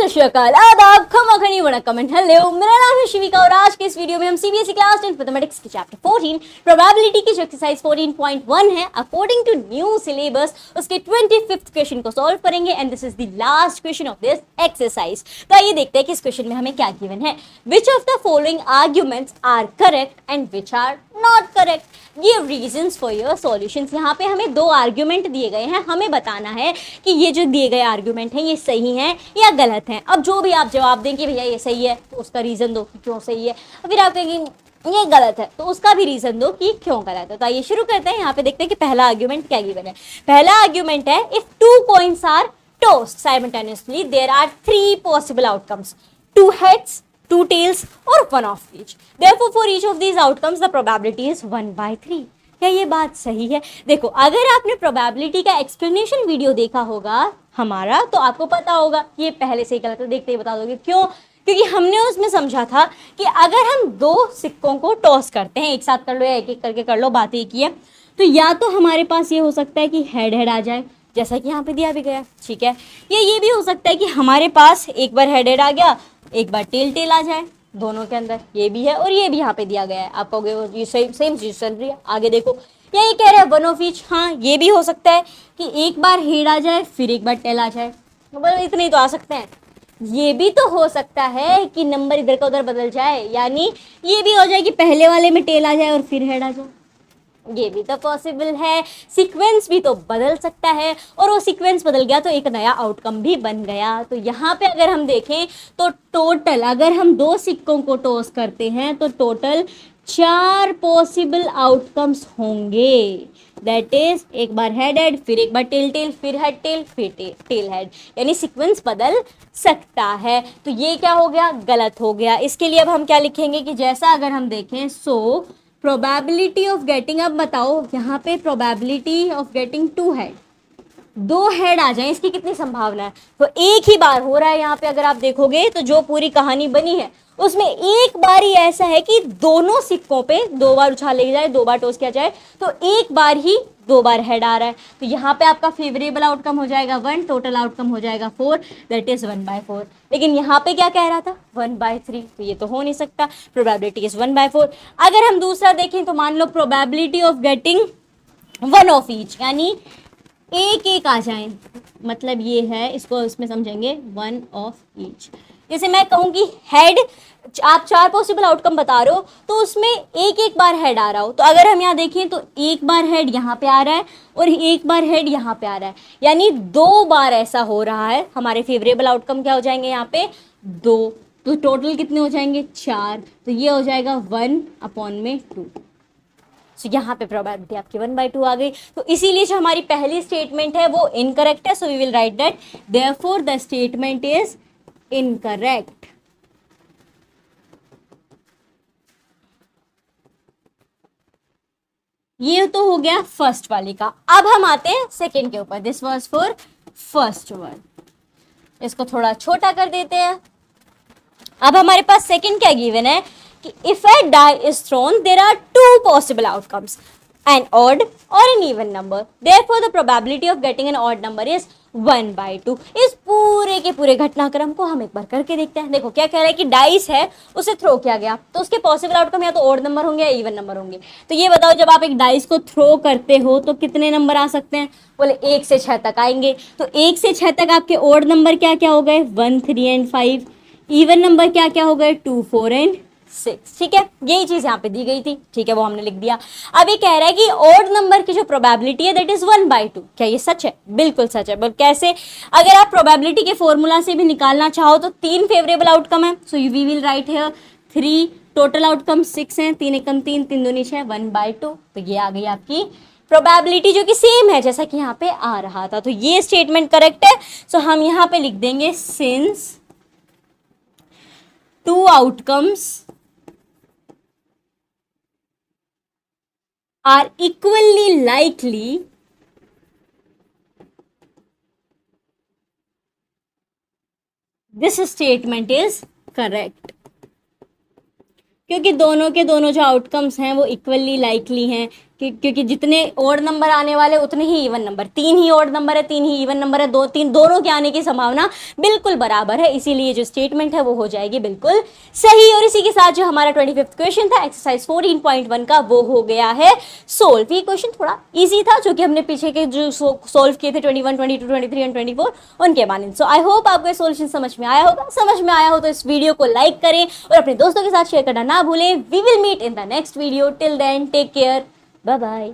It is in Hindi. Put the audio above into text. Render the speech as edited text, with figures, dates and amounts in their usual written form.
सत श्री अकाल, आदाब, खमाखनी, वणक्कम एंड हेलो। मेरा नाम है शिविका और आज के इस वीडियो में हम सीबीएसई क्लास 10 मैथमेटिक्स के चैप्टर 14 प्रोबेबिलिटी की जो एक्सरसाइज 14.1 है अकॉर्डिंग टू न्यू सिलेबस उसके 25th क्वेश्चन को सॉल्व करेंगे and this is the last question of this exercise. तो आइए देखते हैं कि इस क्वेश्चन में हमें क्या गिवन है। Which of the following arguments are correct and which are not correct, give reasons for your solutions. यहाँ पे हमें दो आर्ग्यूमेंट दिए गए हैं, हमें बताना है कि ये जो दिए गए आर्ग्यूमेंट हैं ये सही हैं या गलत हैं। अब जो भी आप जवाब दें कि भैया ये सही है तो उसका रीजन दो कि क्यों सही है, फिर आप कहेंगे ये गलत है तो उसका भी रीजन दो कि क्यों गलत है। तो आइए शुरू करते हैं। यहाँ पे देखते हैं कि पहला आर्ग्यूमेंट क्या गिवन है। पहला आर्ग्यूमेंट है if two coins are tossed simultaneously there are three possible outcomes, two heads, two tails or one of each. Therefore, for each of these outcomes, the probability is 1/3. क्या ये बात सही है? देखो, अगर आपने प्रोबेबिलिटी का एक्सप्लेनेशन वीडियो देखा होगा हमारा तो आपको पता होगा ये पहले से ही गलत है। देखते ही बता दोगे क्यों? क्योंकि हमने उसमें समझा था कि अगर हम दो सिक्कों को टॉस करते हैं, एक साथ कर लो या एक एक करके कर लो, बात एक ही है, तो या तो हमारे पास ये हो सकता है कि हेड हेड आ जाए जैसा कि यहाँ पे दिया भी गया, ठीक है, या ये भी हो सकता है कि हमारे पास एक बार हेड हेड आ गया, एक बार टेल टेल आ जाए, दोनों के अंदर ये भी है और ये भी यहाँ पे दिया गया है। आप कहोगे ये सेम चीज चल रही है, आगे देखो या ये कह रहे हैं वन ऑफ ईच। हाँ, ये भी हो सकता है कि एक बार हेड आ जाए फिर एक बार टेल आ जाए, मतलब इतने ही तो आ सकते हैं। ये भी तो हो सकता है कि नंबर इधर का उधर बदल जाए, यानी ये भी हो जाए कि पहले वाले में टेल आ जाए और फिर हेड आ जाए, ये भी तो पॉसिबल है। सीक्वेंस भी तो बदल सकता है और वो सीक्वेंस बदल गया तो एक नया आउटकम भी बन गया। तो यहाँ पे अगर हम देखें तो टोटल अगर हम दो सिक्कों को टॉस करते हैं तो टोटल 4 पॉसिबल आउटकम्स होंगे। दैट इज एक बार हेड हेड, फिर एक बार टेल टेल, फिर हेड टेल, फिर टेल हेड, यानी सीक्वेंस बदल सकता है। तो ये क्या हो गया? गलत हो गया। इसके लिए अब हम क्या लिखेंगे कि जैसा अगर हम देखें सो प्रोबेबिलिटी ऑफ गेटिंग, अब बताओ यहाँ पे probability of getting two head, दो हेड आ जाए इसकी कितनी संभावना है? तो एक ही बार हो रहा है यहाँ पे। अगर आप देखोगे तो जो पूरी कहानी बनी है उसमें एक बार ही ऐसा है कि दोनों सिक्कों पे दो बार उछाल ले जाए, दो बार टॉस किया जाए, तो एक बार ही दो बार हेड आ रहा है। तो यहाँ पे आपका फेवरेबल आउटकम हो जाएगा 1, टोटल आउटकम हो जाएगा 4, दैट इज 1/4। लेकिन यहाँ पे क्या कह रहा था? 1/3, तो ये तो हो नहीं सकता। Probability is 1/4। अगर हम दूसरा देखें तो मान लो probability of getting one of each, यानी एक एक आ जाए, मतलब ये है, इसको इसमें समझेंगे वन ऑफ ईच। जैसे मैं कहूँ कि हेड, आप 4 पॉसिबल आउटकम बता रहे हो तो उसमें एक एक बार हेड आ रहा हो, तो अगर हम यहाँ देखें तो एक बार हेड यहाँ पे आ रहा है और एक बार हेड यहाँ पे आ रहा है, यानी 2 बार ऐसा हो रहा है। हमारे फेवरेबल आउटकम क्या हो जाएंगे यहाँ पे? 2, तो टोटल कितने हो जाएंगे? 4, तो ये हो जाएगा 1/2। तो यहाँ पे प्रोबेबिलिटी आपकी 1/2 आ गई। तो इसीलिए जो हमारी पहली स्टेटमेंट है वो इनकरेक्ट है। So we will write that therefore the statement is incorrect. ये तो हो गया फर्स्ट वाली का। अब हम आते हैं सेकेंड के ऊपर। This was for first one, इसको थोड़ा छोटा कर देते हैं। अब हमारे पास सेकेंड क्या गिवन है कि if a die is thrown there are 2 possible outcomes, an odd or an even number, therefore the probability of getting an odd number is 1/2। इस पूरे के पूरे घटनाक्रम को हम एक बार करके देखते हैं। देखो क्या कह रहा है कि डाइस है, उसे थ्रो किया गया तो उसके पॉसिबल आउटकम या तो ऑड नंबर होंगे या इवन नंबर होंगे। तो ये बताओ जब आप एक डाइस को थ्रो करते हो तो कितने नंबर आ सकते हैं? बोले 1 से 6 तक आएंगे। तो 1 से 6 तक आपके ऑड नंबर क्या क्या हो गए? 1, 3 एंड 5। इवन नंबर क्या क्या हो गए? 2, 4 एंड 6। ठीक है, यही चीज यहाँ पे दी गई थी, ठीक है, वो हमने लिख दिया। अब ये कह रहा है कि ऑड नंबर की जो प्रोबेबिलिटी है दैट इज 1/2। क्या ये सच है? बिल्कुल सच है। बट कैसे? अगर आप प्रोबेबिलिटी के फॉर्मूला से भी निकालना चाहो तो 3 फेवरेबल आउटकम है, so we will write here 3, total outcome 6 है, 3 एकम 3, 3 दूनी 6, 1/2। तो ये आ गई आपकी प्रोबेबिलिटी जो कि सेम है जैसा कि यहाँ पे आ रहा था। तो ये स्टेटमेंट करेक्ट है। सो हम यहाँ पे लिख देंगे since 2 outcomes are equally likely, this statement is correct। क्योंकि दोनों के दोनों जो आउटकम्स हैं वो इक्वली लाइकली हैं, क्योंकि जितने ओड नंबर आने वाले उतने ही इवन नंबर, 3 ही ओड नंबर है 3 ही इवन नंबर है, दोनों के आने की संभावना बिल्कुल बराबर है, इसीलिए जो स्टेटमेंट है वो हो जाएगी बिल्कुल सही। और इसी के साथ जो हमारा 25th क्वेश्चन था एक्सरसाइज 14.1 का वो हो गया है सोल्व। ये क्वेश्चन थोड़ा इजी था जो कि हमने पीछे के जो सोल्व किए थे 21, 22, 23 एंड 24 उनके मानिंद। सो आई होप आपको ये सोल्यूशन समझ में आया होगा। समझ में आया हो तो इस वीडियो को लाइक करें और अपने दोस्तों के साथ शेयर करना ना भूलें। We will meet in the next video, till then take care, bye bye.